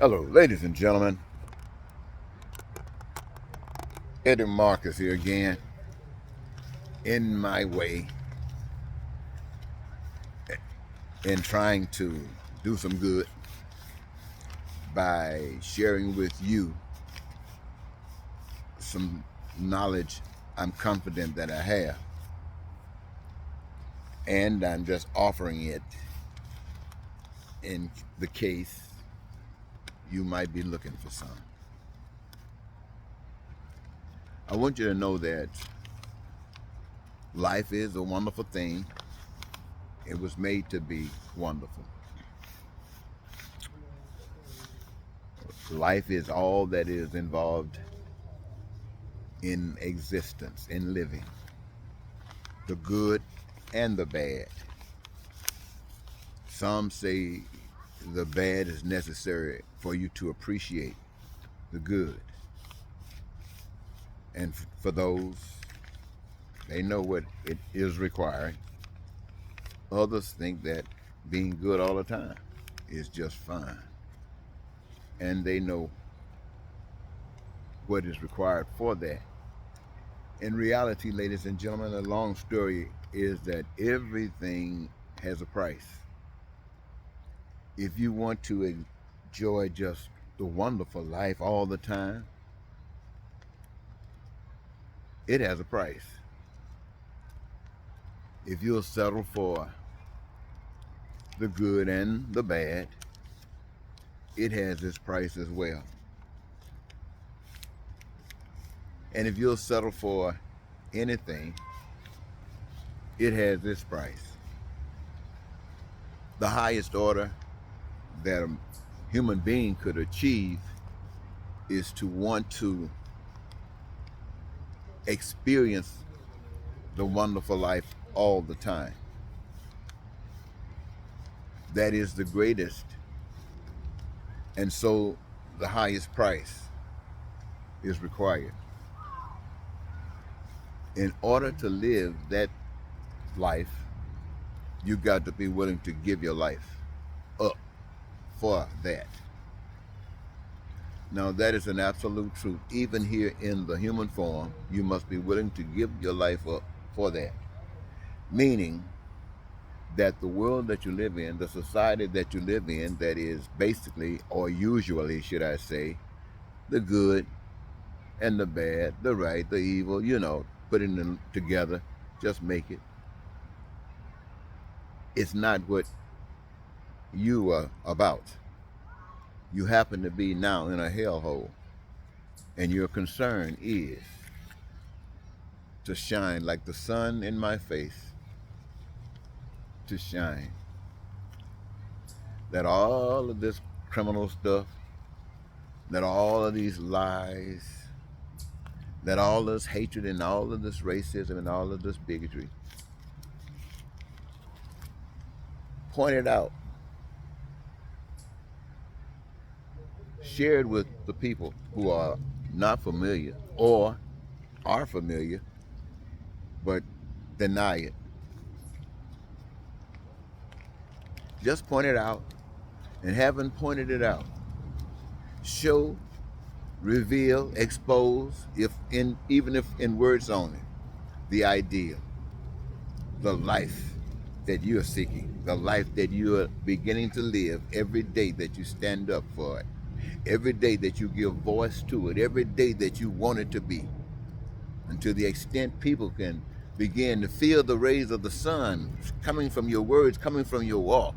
Hello, ladies and gentlemen. Eddie Marcus here again, in my way, in trying to do some good by sharing with you some knowledge I'm confident that I have. And I'm just offering it in the case you might be looking for some. I want you to know that life is a wonderful thing. It was made to be wonderful. Life is all that is involved in existence, in living, the good and the bad. Some say the bad is necessary for you to appreciate the good. And for those, they know what it is requiring. Others think that being good all the time is just fine. And they know what is required for that. In reality, ladies and gentlemen, the long story is that everything has a price. If you want to enjoy just the wonderful life all the time, it has a price. If you'll settle for the good and the bad, it has its price as well. And if you'll settle for anything, it has its price. The highest order that a human being could achieve is to want to experience the wonderful life all the time. That is the greatest, and so the highest price is required. In order to live that life, you got to be willing to give your life up for that. Now, that is an absolute truth. Even here in the human form, you must be willing to give your life up for that. Meaning that the world that you live in, the society that you live in, that is basically, or usually, should I say, the good and the bad, the right, the evil, putting them together, just make it. It's not what you are about. You happen to be now in a hellhole, and your concern is to shine like the sun in my face, to shine. That all of this criminal stuff, that all of these lies, that all this hatred and all of this racism and all of this bigotry, pointed out, shared with the people who are not familiar or are familiar but deny it. Just point it out, and having pointed it out, show, reveal, expose, even if in words only, the ideal, the life that you are seeking, the life that you are beginning to live every day that you stand up for it, every day that you give voice to it, every day that you want it to be. And to the extent people can begin to feel the rays of the sun coming from your words, coming from your walk,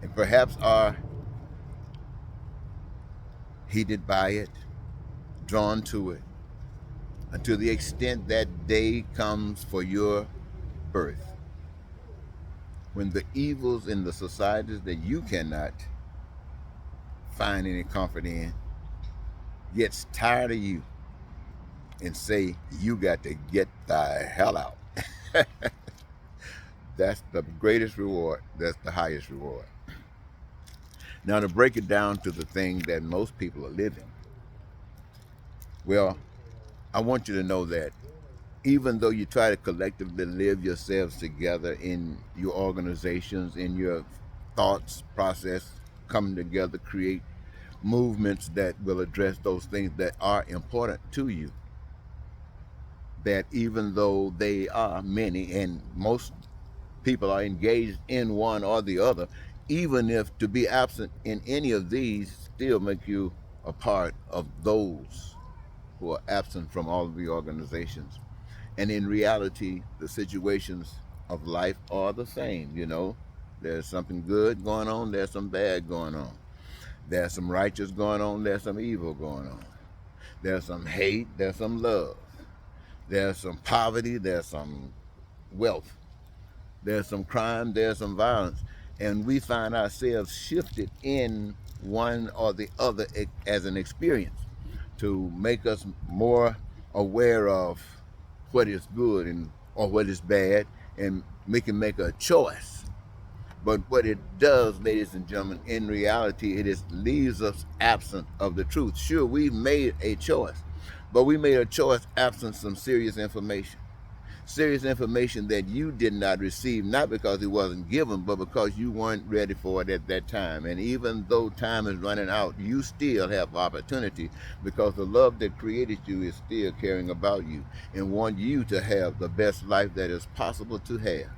and perhaps are heated by it, drawn to it, and to the extent that day comes for your birth, when the evils in the societies that you cannot find any comfort in gets tired of you and say, you got to get the hell out. That's the greatest reward. That's the highest reward. Now, to break it down to the thing that most people are living, well, I want you to know that even though you try to collectively live yourselves together in your organizations, in your thoughts process, coming together, create movements that will address those things that are important to you. That even though they are many and most people are engaged in one or the other, even if to be absent in any of these still make you a part of those who are absent from all of the organizations. And in reality, the situations of life are the same, you know. There's something good going on, there's some bad going on. There's some righteous going on, there's some evil going on. There's some hate, there's some love. There's some poverty, there's some wealth. There's some crime, there's some violence. And we find ourselves shifted in one or the other as an experience to make us more aware of what is good and or what is bad, and we can make a choice. But what it does, ladies and gentlemen, in reality, it is leaves us absent of the truth. Sure, we made a choice, but we made a choice absent some serious information. Serious information that you did not receive, not because it wasn't given, but because you weren't ready for it at that time. And even though time is running out, you still have opportunity, because the love that created you is still caring about you and want you to have the best life that is possible to have.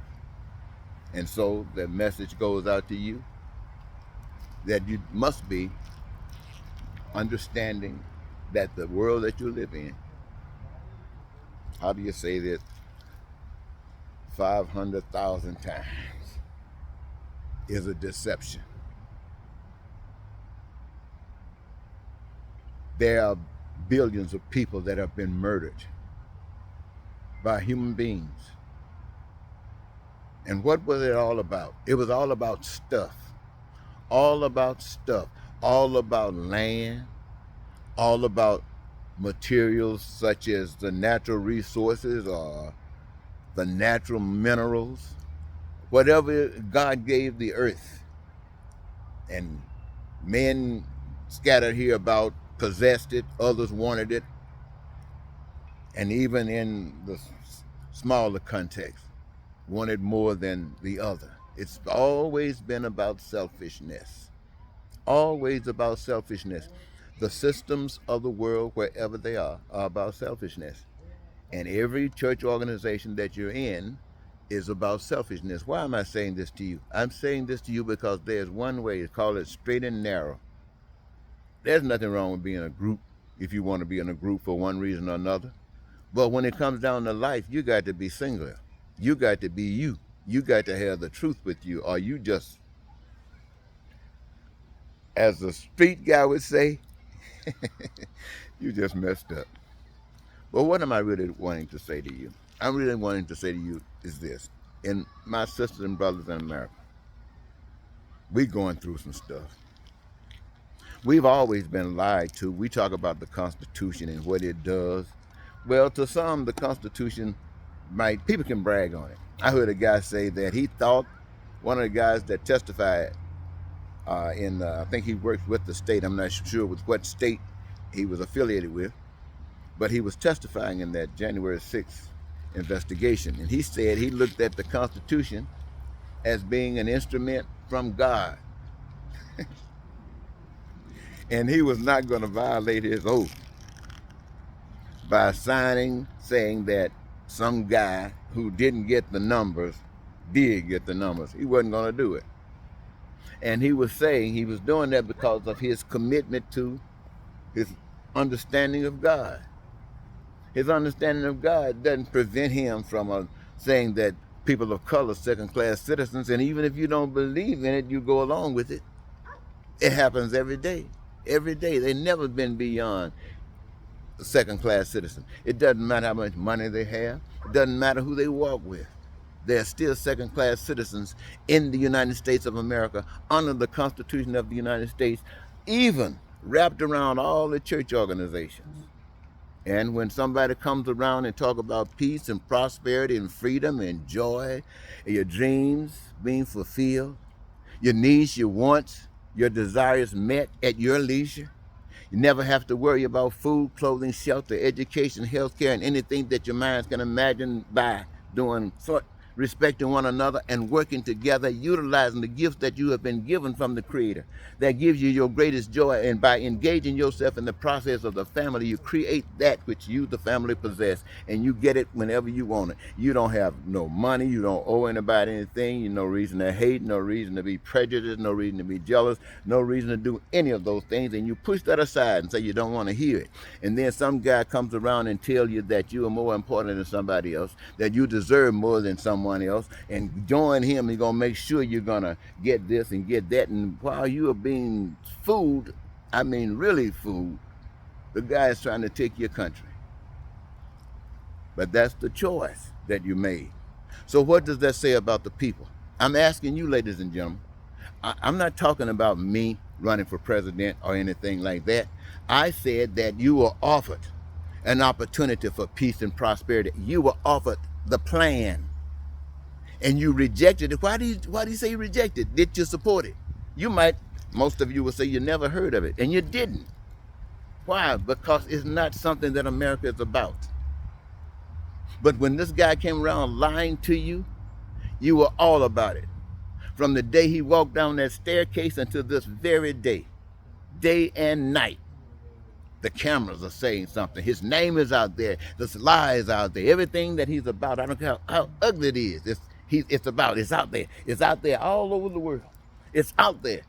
And so the message goes out to you that you must be understanding that the world that you live in, how do you say that, 500,000 times, is a deception. There are billions of people that have been murdered by human beings. And what was it all about? It was all about stuff. All about stuff. All about land. All about materials such as the natural resources or the natural minerals. Whatever God gave the earth. And men scattered here about possessed it, others wanted it. And even in the smaller context, wanted more than the other. It's always been about selfishness. Always about selfishness. The systems of the world, wherever they are about selfishness. And every church organization that you're in is about selfishness. Why am I saying this to you? I'm saying this to you because there's one way, call it straight and narrow. There's nothing wrong with being a group if you want to be in a group for one reason or another. But when it comes down to life, you got to be singular. You got to be you. You got to have the truth with you, or you just, as the street guy would say, you just messed up. But what am I really wanting to say to you? I'm really wanting to say to you is this. And my sisters and brothers in America, we're going through some stuff. We've always been lied to. We talk about the Constitution and what it does. Well, to some, the Constitution people can brag on it. I heard a guy say that he thought, one of the guys that testified I think he worked with the state. I'm not sure with what state he was affiliated with, but he was testifying in that January 6th investigation. And he said he looked at the Constitution as being an instrument from God. And he was not going to violate his oath by signing, saying that some guy who didn't get the numbers did get the numbers. He wasn't going to do it. And he was saying he was doing that because of his commitment to his understanding of God. His understanding of God doesn't prevent him from saying that people of color are second-class citizens, and even if you don't believe in it, you go along with it. It happens every day. Every day. They've never been beyond a second-class citizen. It doesn't matter how much money they have. It doesn't matter who they walk with. They're still second-class citizens in the United States of America under the Constitution of the United States, even wrapped around all the church organizations. And when somebody comes around and talk about peace and prosperity and freedom and joy, and your dreams being fulfilled, your needs, your wants, your desires met at your leisure, you never have to worry about food, clothing, shelter, education, health care, and anything that your minds can imagine by doing respecting one another, and working together, utilizing the gifts that you have been given from the Creator that gives you your greatest joy. And by engaging yourself in the process of the family, you create that which you, the family, possess, and you get it whenever you want it. You don't have no money, you don't owe anybody anything, you no reason to hate, no reason to be prejudiced, no reason to be jealous, no reason to do any of those things, and you push that aside and say you don't want to hear it. And then some guy comes around and tell you that you are more important than somebody else, that you deserve more than someone else, and join him. He's gonna make sure you're gonna get this and get that. And while you are being fooled, I mean really fooled, the guy is trying to take your country. But that's the choice that you made. So what does that say about the people? I'm asking you, ladies and gentlemen. I'm not talking about me running for president or anything like that. I said that you were offered an opportunity for peace and prosperity. You were offered the plan, and you rejected it. Why do you say you rejected? Did you support it? Most of you will say you never heard of it, and you didn't. Why? Because it's not something that America is about. But when this guy came around lying to you, you were all about it. From the day he walked down that staircase until this very day, day and night, the cameras are saying something. His name is out there. This lie is out there. Everything that he's about, I don't care how ugly it is, it's out there. It's out there all over the world. It's out there.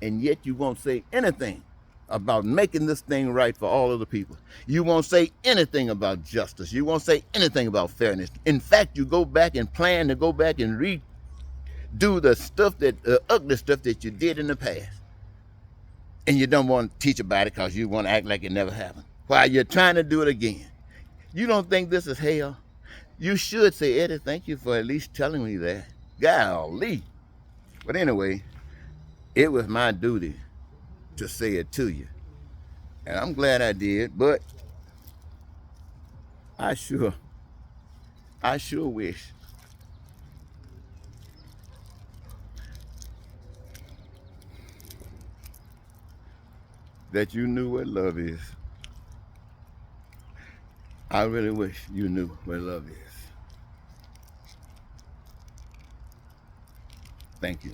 And yet you won't say anything about making this thing right for all of the people. You won't say anything about justice. You won't say anything about fairness. In fact, you go back and plan to go back and redo the ugly stuff that you did in the past. And you don't want to teach about it because you want to act like it never happened, while you're trying to do it again. You don't think this is hell? You should say, Eddie, thank you for at least telling me that. Golly. But anyway, it was my duty to say it to you. And I'm glad I did, but I sure wish that you knew what love is. I really wish you knew what love is. Thank you.